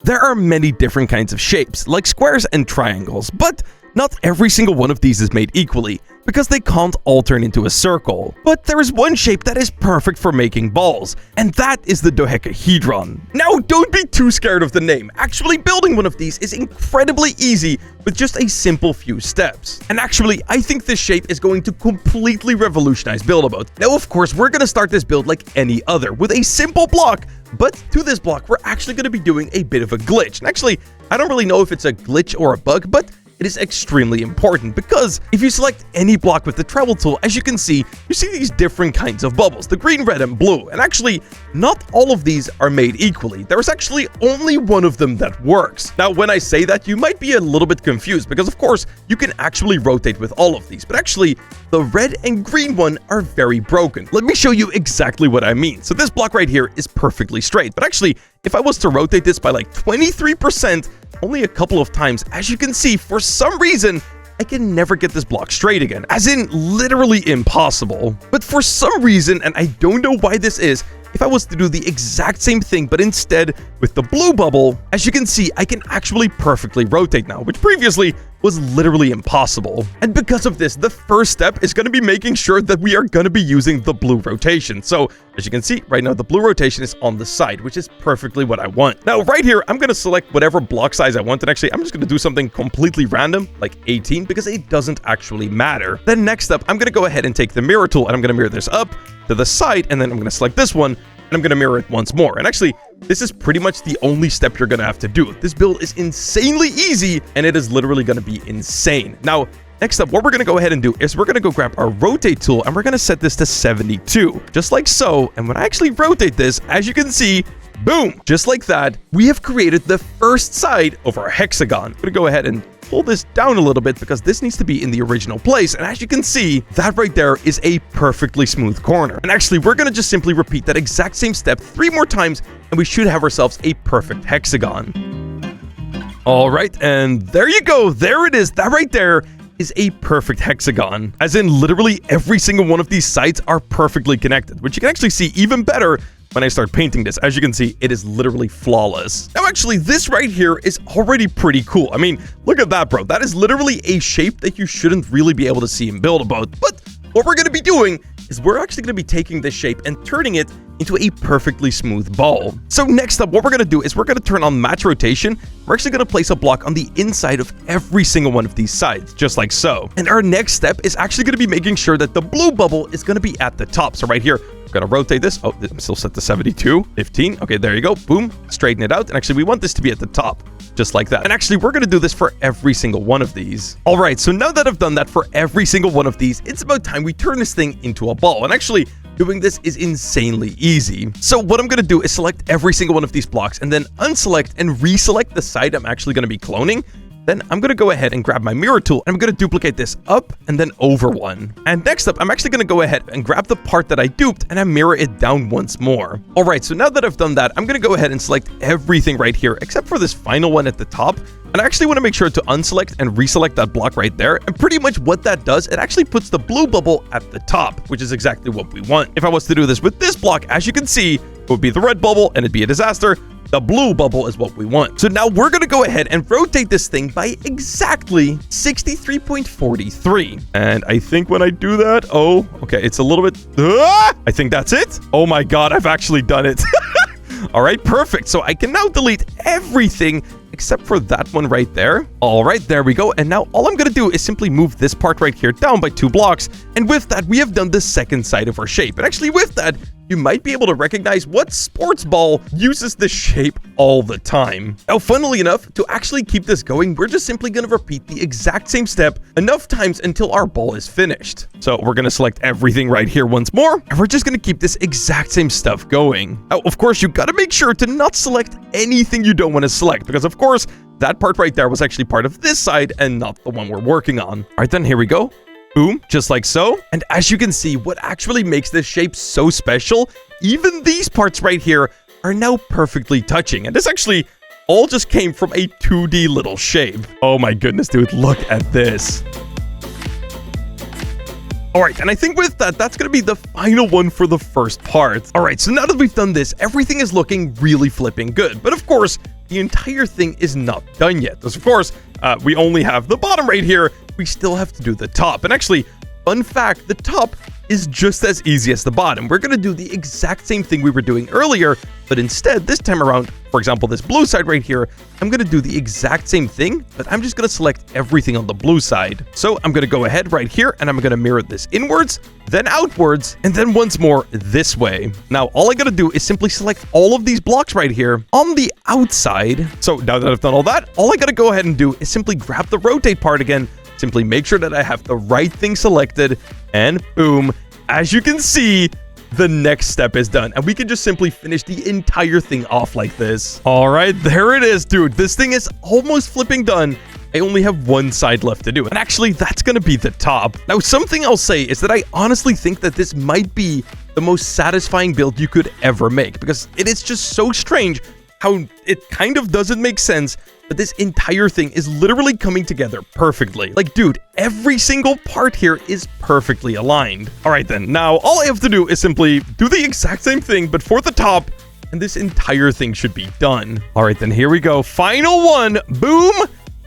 There are many different kinds of shapes, like squares and triangles, but not every single one of these is made equally, because they can't all turn into a circle. But there is one shape that is perfect for making balls, and that is the dodecahedron. Now, don't be too scared of the name. Actually, building one of these is incredibly easy with just a simple few steps. And actually, I think this shape is going to completely revolutionize Build-A-Boat. Now, of course, we're going to start this build like any other, with a simple block, but to this block, we're actually going to be doing a bit of a glitch. And actually, I don't really know if it's a glitch or a bug, but it is extremely important, because if you select any block with the travel tool, as you can see, you see these different kinds of bubbles, the green, red, and blue. And actually, not all of these are made equally. There's actually only one of them that works. Now, when I say that, you might be a little bit confused, because of course, you can actually rotate with all of these, but actually, the red and green one are very broken. Let me show you exactly what I mean. So this block right here is perfectly straight, but actually, if I was to rotate this by like 23%, only a couple of times, as you can see, for some reason, I can never get this block straight again, as in literally impossible. But for some reason, and I don't know why this is, if I was to do the exact same thing, but instead with the blue bubble, as you can see, I can actually perfectly rotate now, which previously was literally impossible. And because of this, the first step is going to be making sure that we are going to be using the blue rotation. So as you can see right now, the blue rotation is on the side, which is perfectly what I want. Now right here, I'm going to select whatever block size I want. And actually, I'm just going to do something completely random, like 18, because it doesn't actually matter. Then next up, I'm going to go ahead and take the mirror tool, and I'm going to mirror this up to the side, and then I'm going to select this one, and I'm going to mirror it once more. And actually, this is pretty much the only step you're going to have to do. This build is insanely easy, and it is literally going to be insane. Now, next up, what we're going to go ahead and do is we're going to go grab our rotate tool, and we're going to set this to 72, just like so. And when I actually rotate this, as you can see, boom, just like that, we have created the first side of our hexagon. I'm going to go ahead and pull this down a little bit, because this needs to be in the original place. And as you can see, that right there is a perfectly smooth corner. And actually, we're going to just simply repeat that exact same step 3 more times, and we should have ourselves a perfect hexagon. All right, and there you go. There it is. That right there is a perfect hexagon, as in literally every single one of these sides are perfectly connected, which you can actually see even better when I start painting this. As you can see, it is literally flawless. Now, actually, this right here is already pretty cool. I mean, look at that, bro. That is literally a shape that you shouldn't really be able to see in Build-A-Boat. But what we're going to be doing is we're actually going to be taking this shape and turning it into a perfectly smooth ball. So next up, what we're going to do is we're going to turn on match rotation. We're actually going to place a block on the inside of every single one of these sides, just like so. And our next step is actually going to be making sure that the blue bubble is going to be at the top. So right here, we're going to rotate this. Oh, I'm still set to 72, 15. Okay, there you go. Boom, straighten it out. And actually, we want this to be at the top, just like that. And actually, we're going to do this for every single one of these. All right, so now that I've done that for every single one of these, it's about time we turn this thing into a ball. And actually, doing this is insanely easy. So what I'm going to do is select every single one of these blocks, and then unselect and reselect the side I'm actually going to be cloning. Then I'm going to go ahead and grab my mirror tool, and I'm going to duplicate this up and then over one. And next up, I'm actually going to go ahead and grab the part that I duped, and I mirror it down once more. All right, so now that I've done that, I'm going to go ahead and select everything right here, except for this final one at the top. And I actually want to make sure to unselect and reselect that block right there. And pretty much what that does, it actually puts the blue bubble at the top, which is exactly what we want. If I was to do this with this block, as you can see, it would be the red bubble, and it'd be a disaster. The blue bubble is what we want. So now we're going to go ahead and rotate this thing by exactly 63.43. And I think when I do that, oh, okay, it's a little bit, I think that's it. Oh my God, I've actually done it. All right, perfect. So I can now delete everything except for that one right there. All right, there we go. And now all I'm going to do is simply move this part right here down by 2 blocks. And with that, we have done the second side of our shape. And actually with that, you might be able to recognize what sports ball uses this shape all the time. Now, funnily enough, to actually keep this going, we're just simply going to repeat the exact same step enough times until our ball is finished. So we're going to select everything right here once more, and we're just going to keep this exact same stuff going. Now, of course, you got to make sure to not select anything you don't want to select, because of course, that part right there was actually part of this side and not the one we're working on. All right, then here we go. Boom, just like so. And as you can see, what actually makes this shape so special, even these parts right here are now perfectly touching. And this actually all just came from a 2D little shape. Oh my goodness, dude, look at this. All right, and I think with that, that's going to be the final one for the first part. All right, so now that we've done this, everything is looking really flipping good. But of course, the entire thing is not done yet. Because, of course, we only have the bottom right here. We still have to do the top. And actually, fun fact, the top is just as easy as the bottom. We're going to do the exact same thing we were doing earlier, but instead, this time around, for example, this blue side right here, I'm going to do the exact same thing, but I'm just going to select everything on the blue side. So I'm going to go ahead right here, and I'm going to mirror this inwards, then outwards, and then once more this way. Now, all I got to do is simply select all of these blocks right here on the outside. So now that I've done all that, all I got to go ahead and do is simply grab the rotate part again, simply make sure that I have the right thing selected, and boom, as you can see, the next step is done, and we can just simply finish the entire thing off like this. All right, there it is, dude. This thing is almost flipping done. I only have one side left to do, and actually, that's gonna be the top. Now, something I'll say is that I honestly think that this might be the most satisfying build you could ever make, because it is just so strange how it kind of doesn't make sense, but this entire thing is literally coming together perfectly. Like, dude, every single part here is perfectly aligned. All right, then. Now, all I have to do is simply do the exact same thing, but for the top, and this entire thing should be done. All right, then. Here we go. Final one. Boom.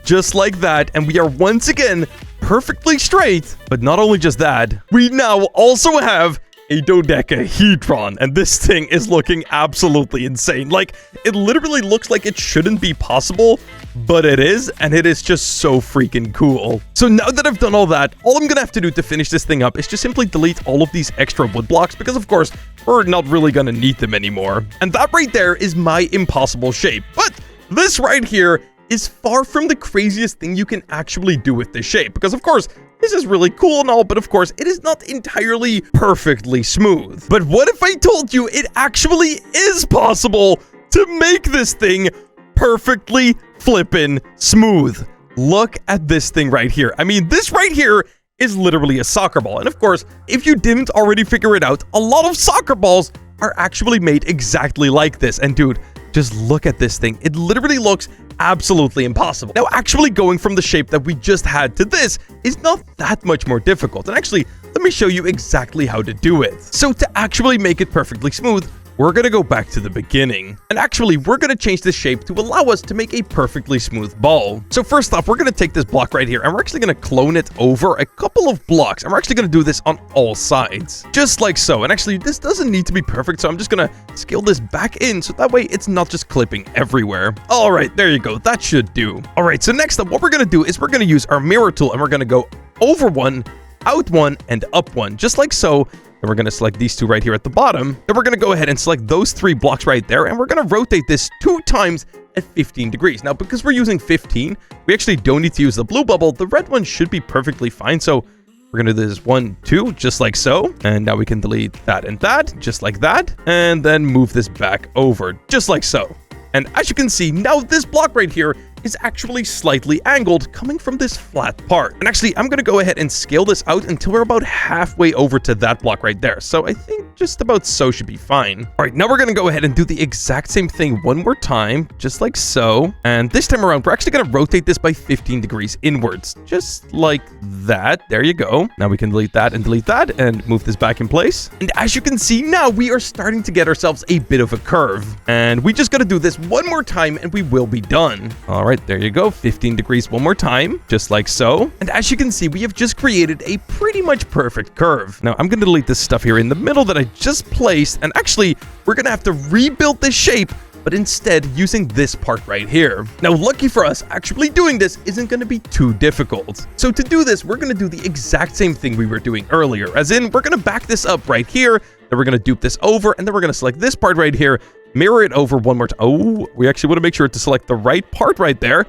Just like that. And we are once again perfectly straight. But not only just that, we now also have a dodecahedron, and this thing is looking absolutely insane. Like, it literally looks like it shouldn't be possible, but it is, and it is just so freaking cool. So now that I've done all that, all I'm gonna have to do to finish this thing up is just simply delete all of these extra wood blocks, because of course, we're not really gonna need them anymore. And that right there is my impossible shape. But this right here is far from the craziest thing you can actually do with this shape, because of course, this is really cool and all, but of course, it is not entirely perfectly smooth. But what if I told you it actually is possible to make this thing perfectly flippin' smooth? Look at this thing right here. I mean, this right here is literally a soccer ball. And of course, if you didn't already figure it out, a lot of soccer balls are actually made exactly like this. And dude, just look at this thing. It literally looks absolutely impossible. Now, actually going from the shape that we just had to this is not that much more difficult. And actually, let me show you exactly how to do it. So to actually make it perfectly smooth, we're going to go back to the beginning. And actually, we're going to change the shape to allow us to make a perfectly smooth ball. So first off, we're going to take this block right here, and we're actually going to clone it over a couple of blocks. And we're actually going to do this on all sides, just like so. And actually, this doesn't need to be perfect, so I'm just going to scale this back in, so that way it's not just clipping everywhere. All right, there you go. That should do. All right, so next up, what we're going to do is we're going to use our mirror tool, and we're going to go over one, out one, and up one, just like so. Then we're going to select these two right here at the bottom. Then we're going to go ahead and select those three blocks right there. And we're going to rotate this 2 times at 15 degrees. Now, because we're using 15, we actually don't need to use the blue bubble. The red one should be perfectly fine. So we're going to do this 1, 2, just like so. And now we can delete that and that, just like that. And then move this back over, just like so. And as you can see, now this block right here is actually slightly angled coming from this flat part. And actually, I'm going to go ahead and scale this out until we're about halfway over to that block right there. So I think just about so should be fine. All right, now we're going to go ahead and do the exact same thing one more time, just like so. And this time around, we're actually going to rotate this by 15 degrees inwards, just like that. There you go. Now we can delete that and move this back in place. And as you can see now, we are starting to get ourselves a bit of a curve. And we just got to do this one more time and we will be done. All right, there you go. 15 degrees one more time, just like so. And as you can see, we have just created a pretty much perfect curve. Now I'm going to delete this stuff here in the middle that I just placed. And actually, we're going to have to rebuild this shape, but instead using this part right here. Now, lucky for us, actually doing this isn't going to be too difficult. So to do this, we're going to do the exact same thing we were doing earlier, as in we're going to back this up right here, then we're going to dupe this over, and then we're going to select this part right here, mirror it over one more time. Oh, we actually want to make sure to select the right part right there.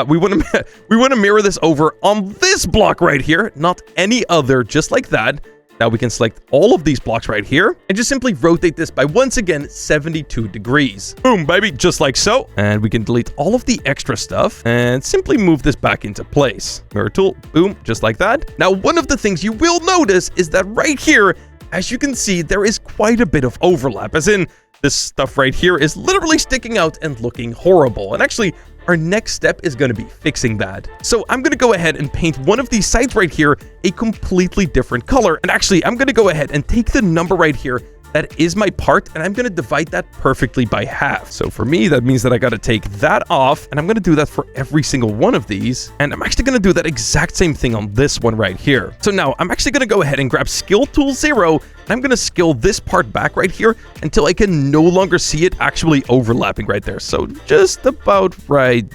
We want to mirror this over on this block right here, not any other, just like that. Now we can select all of these blocks right here and just simply rotate this by, once again, 72 degrees. Boom, baby, just like so. And we can delete all of the extra stuff and simply move this back into place. Mirror tool, boom, just like that. Now, one of the things you will notice is that right here, as you can see, there is quite a bit of overlap, as in this stuff right here is literally sticking out and looking horrible. And actually, our next step is going to be fixing that. So I'm going to go ahead and paint one of these sides right here a completely different color. And actually, I'm going to go ahead and take the number right here that is my part, and I'm going to divide that perfectly by half. So for me, that means that I got to take that off, and I'm going to do that for every single one of these. And I'm actually going to do that exact same thing on this one right here. So now I'm actually going to go ahead and grab skill tool 0, and I'm going to scale this part back right here until I can no longer see it actually overlapping right there. So just about right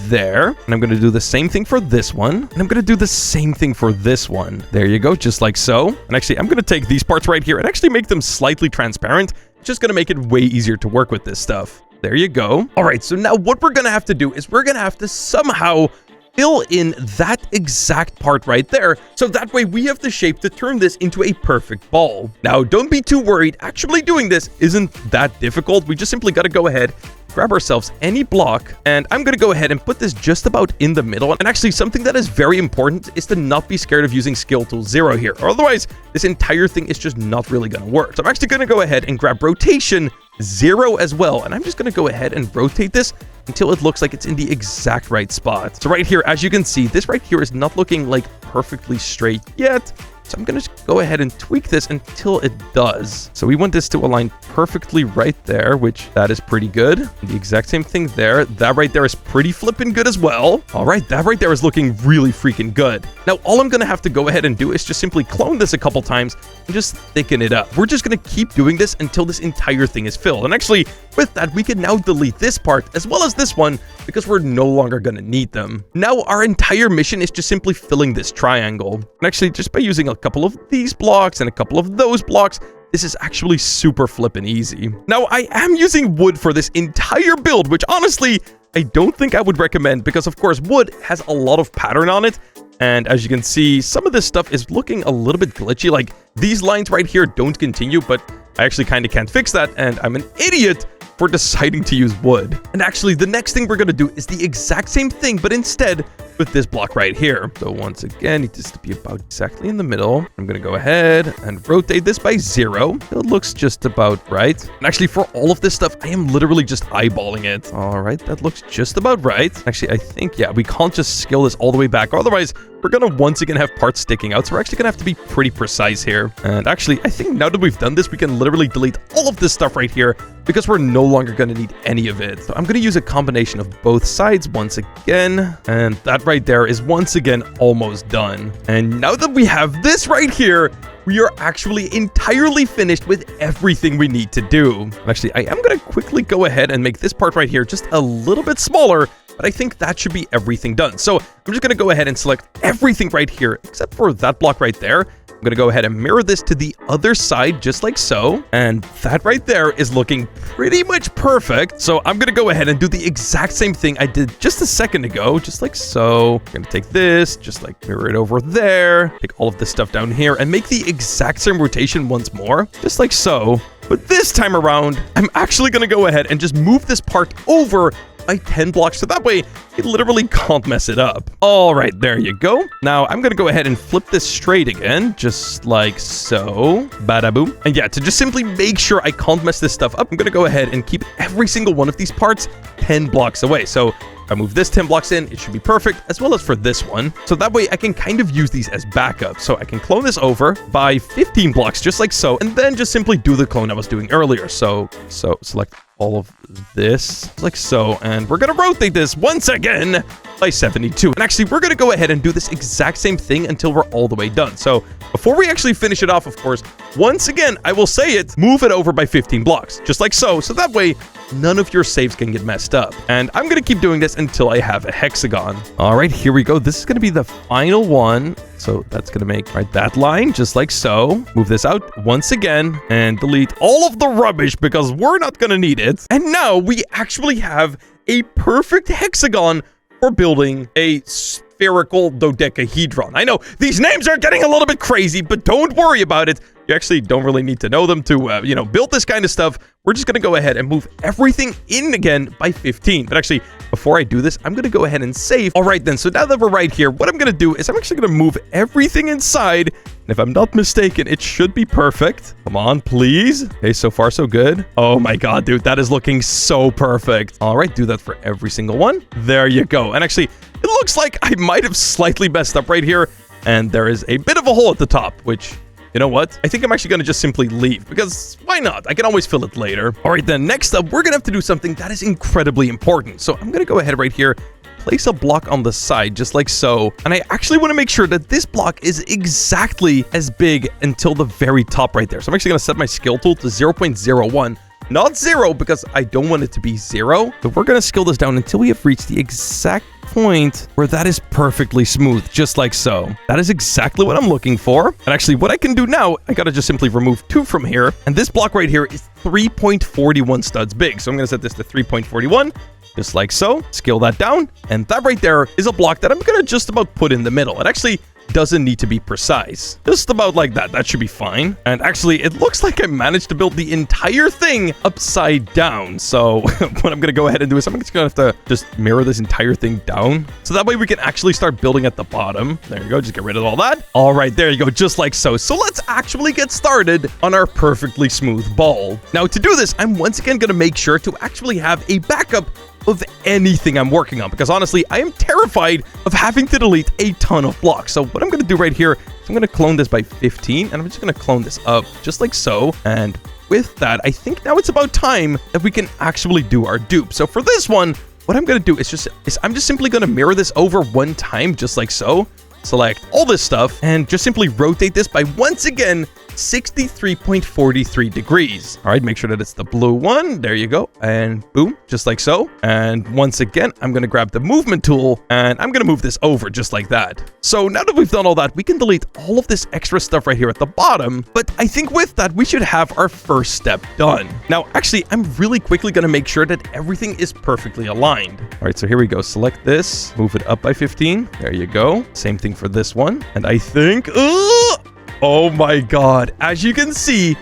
there. And I'm going to do the same thing for this one. And I'm going to do the same thing for this one. There you go, just like so. And actually, I'm going to take these parts right here and actually make them slightly transparent. It's just going to make it way easier to work with this stuff. There you go. All right, so now what we're going to have to do is we're going to have to somehow fill in that exact part right there, so that way we have the shape to turn this into a perfect ball. Now, don't be too worried. Actually doing this isn't that difficult. We just simply got to go ahead, grab ourselves any block, and I'm going to go ahead and put this just about in the middle. And actually, something that is very important is to not be scared of using skill tool 0 here, or otherwise this entire thing is just not really going to work. So I'm actually going to go ahead and grab rotation 0 as well, and I'm just going to go ahead and rotate this until it looks like it's in the exact right spot. So right here, as you can see, this right here is not looking like perfectly straight yet. So I'm going to go ahead and tweak this until it does. So we want this to align perfectly right there, which that is pretty good. The exact same thing there. That right there is pretty flipping good as well. All right, that right there is looking really freaking good. Now, all I'm going to have to go ahead and do is just simply clone this a couple times and just thicken it up. We're just going to keep doing this until this entire thing is filled. And actually, with that, we can now delete this part as well as this one because we're no longer going to need them. Now, our entire mission is just simply filling this triangle. And actually, just by using a couple of these blocks and a couple of those blocks, this is actually super flippin' easy. Now, I am using wood for this entire build, which honestly, I don't think I would recommend because, of course, wood has a lot of pattern on it. And as you can see, some of this stuff is looking a little bit glitchy. Like, these lines right here don't continue, but I actually kind of can't fix that. And I'm an idiot for deciding to use wood. And actually, the next thing we're going to do is the exact same thing, but instead with this block right here. So once again, need this to be about exactly in the middle. I'm going to go ahead and rotate this by 0. It looks just about right. And actually, for all of this stuff, I am literally just eyeballing it. All right, that looks just about right. Actually, I think, yeah, we can't just scale this all the way back. Otherwise, we're going to once again have parts sticking out. So we're actually going to have to be pretty precise here. And actually, I think now that we've done this, we can literally delete all of this stuff right here because we're no longer going to need any of it. So I'm going to use a combination of both sides once again. And that right there is once again almost done. And now that we have this right here, we are actually entirely finished with everything we need to do. Actually, I am going to quickly go ahead and make this part right here just a little bit smaller, but I think that should be everything done. So I'm just going to go ahead and select everything right here, except for that block right there. I'm going to go ahead and mirror this to the other side, just like so. And that right there is looking pretty much perfect. So I'm going to go ahead and do the exact same thing I did just a second ago, just like so. I'm going to take this, just like mirror it over there, take all of this stuff down here and make the exact same rotation once more, just like so. But this time around, I'm actually going to go ahead and just move this part over by 10 blocks, so that way you literally can't mess it up. All right, there you go. Now I'm gonna go ahead and flip this straight again, just like so. Bada boom. And yeah, to just simply make sure I can't mess this stuff up, I'm gonna go ahead and keep every single one of these parts 10 blocks away. So if I move this 10 blocks in, it should be perfect, as well as for this one. So that way I can kind of use these as backup. So I can clone this over by 15 blocks, just like so, and then just simply do the clone I was doing earlier. So select all of this like so, and we're gonna rotate this once again by 72. And actually, we're gonna go ahead and do this exact same thing until we're all the way done. So before we actually finish it off, of course, once again, I will say it, move it over by 15 blocks, just like so. So that way, none of your saves can get messed up. And I'm gonna keep doing this until I have a hexagon. All right, here we go. This is gonna be the final one. So that's going to make right that line, just like so. Move this out once again and delete all of the rubbish because we're not going to need it. And now we actually have a perfect hexagon for building a spherical dodecahedron. I know these names are getting a little bit crazy, but don't worry about it. You actually don't really need to know them to, build this kind of stuff. We're just going to go ahead and move everything in again by 15. But actually, before I do this, I'm going to go ahead and save. All right, then. So now that we're right here, what I'm going to do is I'm actually going to move everything inside. And if I'm not mistaken, it should be perfect. Come on, please. Okay, so far, so good. Oh my God, dude, that is looking so perfect. All right, do that for every single one. There you go. And actually, it looks like I might have slightly messed up right here. And there is a bit of a hole at the top, which You know what? I think I'm actually going to just simply leave because why not? I can always fill it later. All right, then next up, we're going to have to do something that is incredibly important. So I'm going to go ahead right here, place a block on the side just like so. And I actually want to make sure that this block is exactly as big until the very top right there. So I'm actually going to set my scale tool to 0.01. Not 0 because I don't want it to be 0. But we're going to scale this down until we have reached the exact point where that is perfectly smooth, just like so. That is exactly what I'm looking for. And actually what I can do now, I got to just simply remove 2 from here. And this block right here is 3.41 studs big. So I'm going to set this to 3.41. Just like so, scale that down, and that right there is a block that I'm gonna just about put in the middle. It actually doesn't need to be precise. Just about like that. That should be fine. And actually, it looks like I managed to build the entire thing upside down. So what I'm gonna go ahead and do is I'm just gonna have to just mirror this entire thing down. So that way we can actually start building at the bottom. There you go, just get rid of all that. All right, there you go, just like so. So let's actually get started on our perfectly smooth ball. Now to do this, I'm once again gonna make sure to actually have a backup of anything I'm working on, because honestly, I am terrified of having to delete a ton of blocks. So what I'm going to do right here is I'm going to clone this by 15, and I'm just going to clone this up just like so. And with that, I think now it's about time that we can actually do our dupe. So for this one, what I'm going to do is I'm just simply going to mirror this over one time, just like so. Select all this stuff and just simply rotate this by once again 63.43 degrees. All right, make sure that it's the blue one. There you go. And boom, just like so. And once again, I'm going to grab the movement tool and I'm going to move this over just like that. So now that we've done all that, we can delete all of this extra stuff right here at the bottom. But I think with that, we should have our first step done. Now, actually, I'm really quickly going to make sure that everything is perfectly aligned. All right, so here we go. Select this, move it up by 15. There you go. Same thing for this one. And I think, oh my God, as you can see,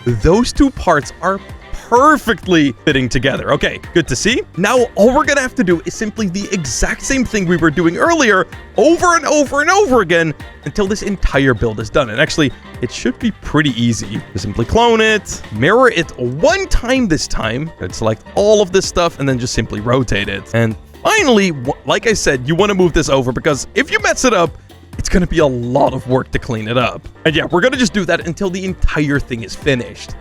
those two parts are perfectly fitting together. Okay, good to see. Now, all we're gonna have to do is simply the exact same thing we were doing earlier over and over and over again until this entire build is done. And actually, it should be pretty easy. Just simply clone it, mirror it one time this time, and select all of this stuff, and then just simply rotate it. And finally, like I said, you wanna move this over because if you mess it up, it's going to be a lot of work to clean it up. And yeah, we're going to just do that until the entire thing is finished.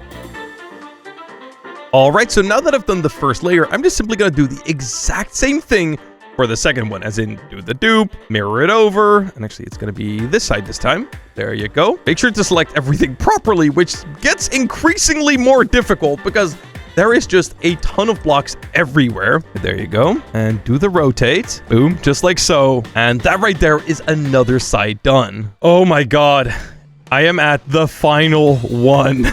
All right, so now that I've done the first layer, I'm just simply going to do the exact same thing for the second one, as in do the dupe, mirror it over, and actually it's going to be this side this time. There you go. Make sure to select everything properly, which gets increasingly more difficult because there is just a ton of blocks everywhere. There you go. And do the rotate. Boom, just like so. And that right there is another side done. Oh my God. I am at the final one.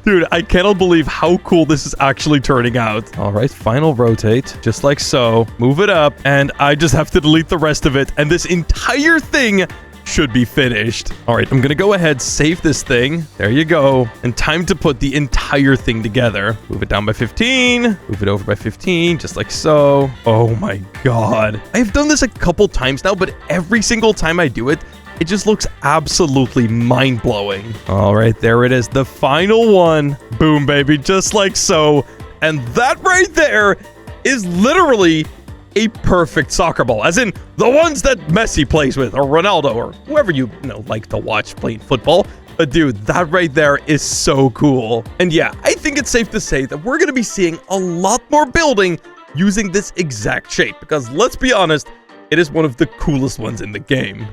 Dude, I cannot believe how cool this is actually turning out. All right, final rotate, just like so. Move it up, and I just have to delete the rest of it. And this entire thing should be finished. All right, I'm gonna go ahead, save this thing. There you go. And time to put the entire thing together. Move it down by 15, move it over by 15, just like so. Oh my God. I've done this a couple times now, but every single time I do it, it just looks absolutely mind-blowing. All right, there it is, the final one. Boom, baby, just like so. And that right there is literally a perfect soccer ball, as in the ones that Messi plays with, or Ronaldo, or whoever you like to watch playing football. But dude, that right there is so cool. And yeah, I think it's safe to say that we're gonna be seeing a lot more building using this exact shape, because let's be honest, it is one of the coolest ones in the game.